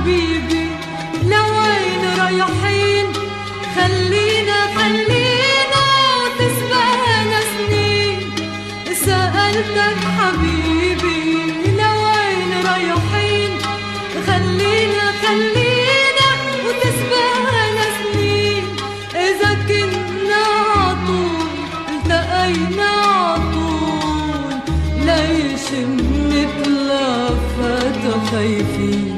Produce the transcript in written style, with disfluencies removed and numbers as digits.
حبيبي لوين رايحين؟ خلينا تسبقنا سنين. سألتك حبيبي لوين رايحين؟ خلينا وتسبقنا سنين. إذا كنا عطول التقينا عطول، ليش منتلفت خايفين؟